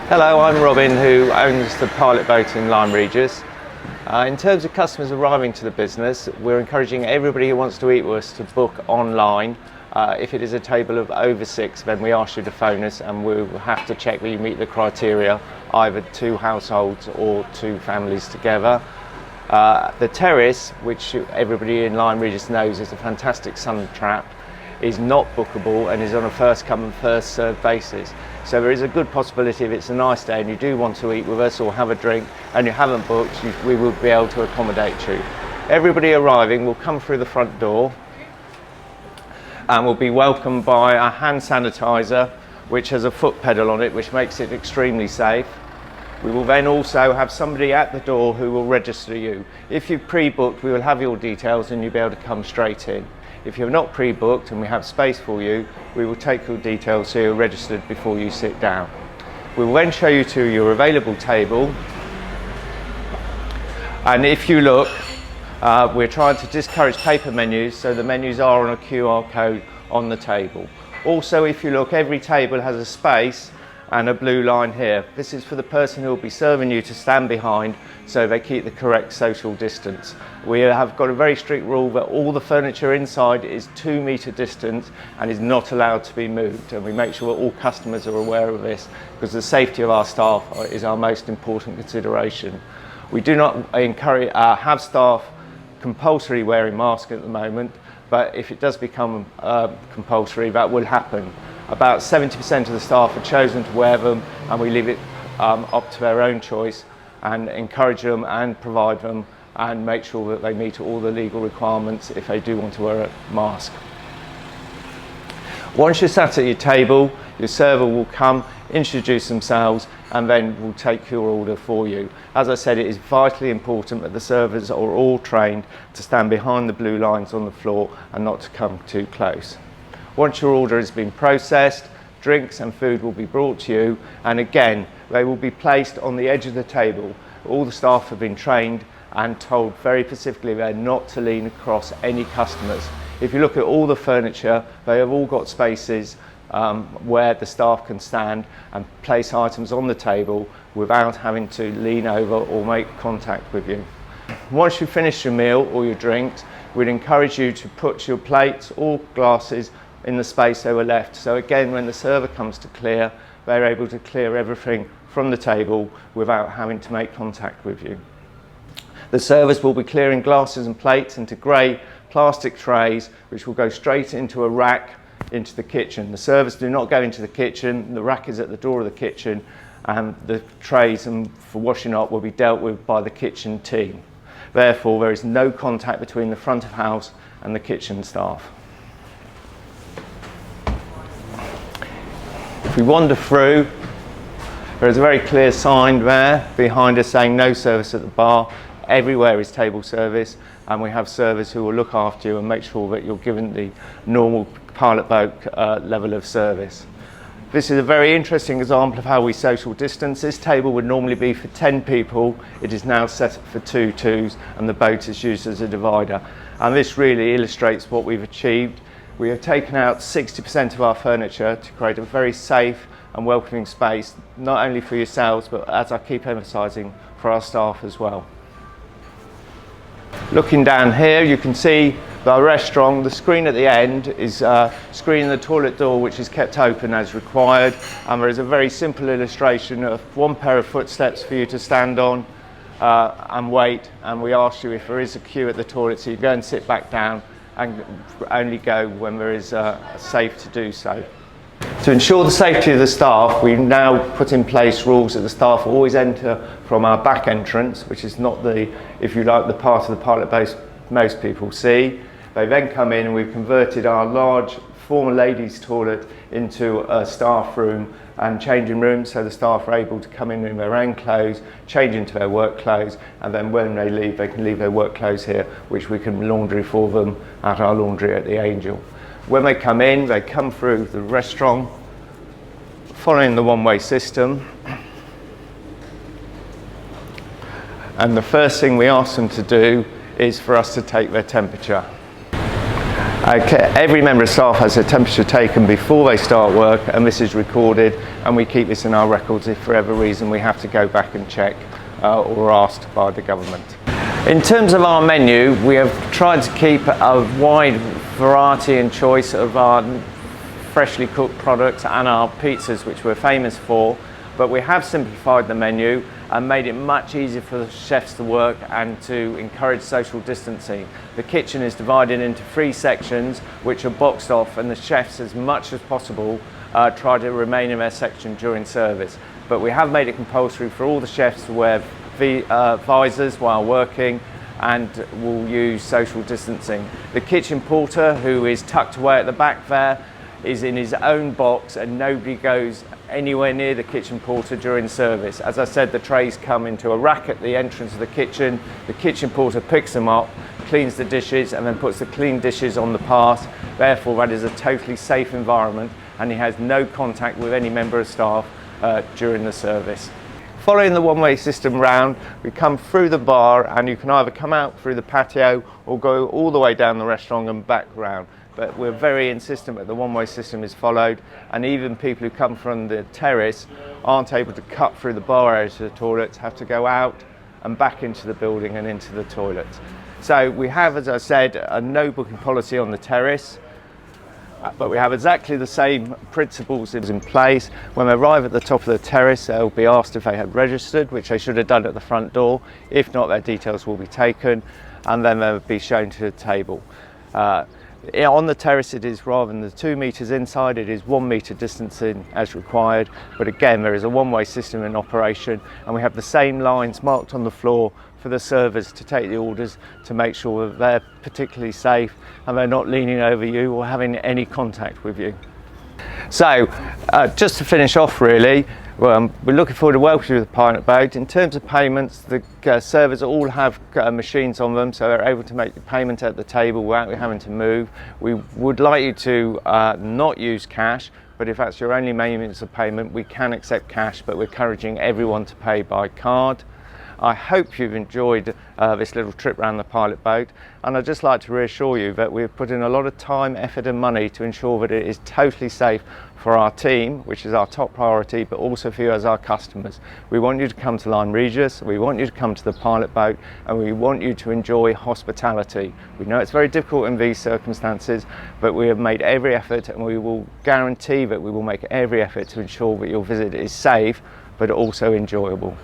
Hello, I'm Robin, who owns the pilot boat in Lyme, Regis. In terms of customers arriving to the business, we're encouraging everybody who wants to eat with us to book online. If it is a table of over 6, then we ask you to phone us and we'll have to check that you meet the criteria, either 2 households or 2 families together. The terrace, which everybody in Lyme Regis knows is a fantastic sun trap, is not bookable and is on a first come and first served basis. So there is a good possibility if it's a nice day and you do want to eat with us or have a drink and you haven't booked, we will be able to accommodate you. Everybody arriving will come through the front door and will be welcomed by a hand sanitizer which has a foot pedal on it, which makes it extremely safe. We will then also have somebody at the door who will register you. If you've pre-booked, we will have your details and you'll be able to come straight in. If you're not pre-booked and we have space for you, we will take your details so you're registered before you sit down. We will then show you to your available table. And if you look, we're trying to discourage paper menus, so the menus are on a QR code on the table. Also, if you look, every table has a space and a blue line here. This is for the person who will be serving you to stand behind so they keep the correct social distance. We have got a very strict rule that all the furniture inside is 2 metre distance and is not allowed to be moved, and we make sure that all customers are aware of this because the safety of our staff is our most important consideration. We do not encourage have staff compulsory wearing masks at the moment, but if it does become compulsory, that will happen. About 70% of the staff have chosen to wear them, and we leave it up to their own choice and encourage them and provide them and make sure that they meet all the legal requirements if they do want to wear a mask. Once you're sat at your table, your server will come, introduce themselves, and then will take your order for you. As I said, it is vitally important that the servers are all trained to stand behind the blue lines on the floor and not to come too close. Once your order has been processed, drinks and food will be brought to you, and again, they will be placed on the edge of the table. All the staff have been trained and told very specifically they're not to lean across any customers. If you look at all the furniture, they have all got spaces where the staff can stand and place items on the table without having to lean over or make contact with you. Once you've finished your meal or your drinks, we'd encourage you to put your plates or glasses in the space they were left. So again, when the server comes to clear, they're able to clear everything from the table without having to make contact with you. The servers will be clearing glasses and plates into grey plastic trays, which will go straight into a rack into the kitchen. The servers do not go into the kitchen. The rack is at the door of the kitchen, and the trays for washing up will be dealt with by the kitchen team. Therefore, there is no contact between the front of house and the kitchen staff. If we wander through, there is a very clear sign there behind us saying no service at the bar. Everywhere is table service, and we have servers who will look after you and make sure that you're given the normal pilot boat level of service. This is a very interesting example of how we social distance. This table would normally be for 10 people. It is now set up for 2 twos, and the boat is used as a divider. And this really illustrates what we've achieved. We have taken out 60% of our furniture to create a very safe and welcoming space, not only for yourselves, but as I keep emphasising, for our staff as well. Looking down here, you can see the restaurant. The screen at the end is screening the toilet door, which is kept open as required. And there is a very simple illustration of 1 pair of footsteps for you to stand on and wait. And we ask you if there is a queue at the toilet, so you go and sit back down and only go when there is safe to do so. To ensure the safety of the staff, we now put in place rules that the staff always enter from our back entrance, which is not the, if you like, the part of the pilot base most people see. They then come in, and we've converted our large former ladies' toilet into a staff room and changing room, so the staff are able to come in their own clothes, change into their work clothes, and then when they leave, they can leave their work clothes here, which we can laundry for them at our laundry at the Angel. When they come in, they come through the restaurant, following the one-way system. And the first thing we ask them to do is for us to take their temperature. Okay, every member of staff has a temperature taken before they start work, and this is recorded, and we keep this in our records if for whatever reason we have to go back and check or asked by the government. In terms of our menu, we have tried to keep a wide variety and choice of our freshly cooked products and our pizzas, which we're famous for, but we have simplified the menu and made it much easier for the chefs to work and to encourage social distancing. The kitchen is divided into 3 sections which are boxed off, and the chefs, as much as possible, try to remain in their section during service. But we have made it compulsory for all the chefs to wear visors while working, and will use social distancing. The kitchen porter, who is tucked away at the back there, is in his own box, and nobody goes anywhere near the kitchen porter during service. As I said, the trays come into a rack at the entrance of the kitchen. The kitchen porter picks them up, cleans the dishes, and then puts the clean dishes on the pass. Therefore, that is a totally safe environment, and he has no contact with any member of staff during the service. Following the one-way system round, we come through the bar, and you can either come out through the patio or go all the way down the restaurant and back round. But we're very insistent that the one-way system is followed, and even people who come from the terrace aren't able to cut through the bar area to the toilets, have to go out and back into the building and into the toilets. So we have, as I said, a no booking policy on the terrace, but we have exactly the same principles in place. When they arrive at the top of the terrace, they'll be asked if they had registered, which they should have done at the front door. If not, their details will be taken, and then they'll be shown to the table. On the terrace, it is, rather than the 2 metres inside, it is 1 metre distancing as required. But again, there is a one-way system in operation, and we have the same lines marked on the floor for the servers to take the orders, to make sure that they're particularly safe and they're not leaning over you or having any contact with you. So just to finish off really, we're looking forward to welcoming you to the Pilot Boat. In terms of payments, the servers all have machines on them, so they're able to make the payment at the table without having to move. We would like you to not use cash, but if that's your only means of payment, we can accept cash, but we're encouraging everyone to pay by card. I hope you've enjoyed this little trip around the Pilot Boat, and I'd just like to reassure you that we've put in a lot of time, effort and money to ensure that it is totally safe for our team, which is our top priority, but also for you as our customers. We want you to come to Lyme Regis, we want you to come to the Pilot Boat, and we want you to enjoy hospitality. We know it's very difficult in these circumstances, but we have made every effort, and we will guarantee that we will make every effort to ensure that your visit is safe but also enjoyable.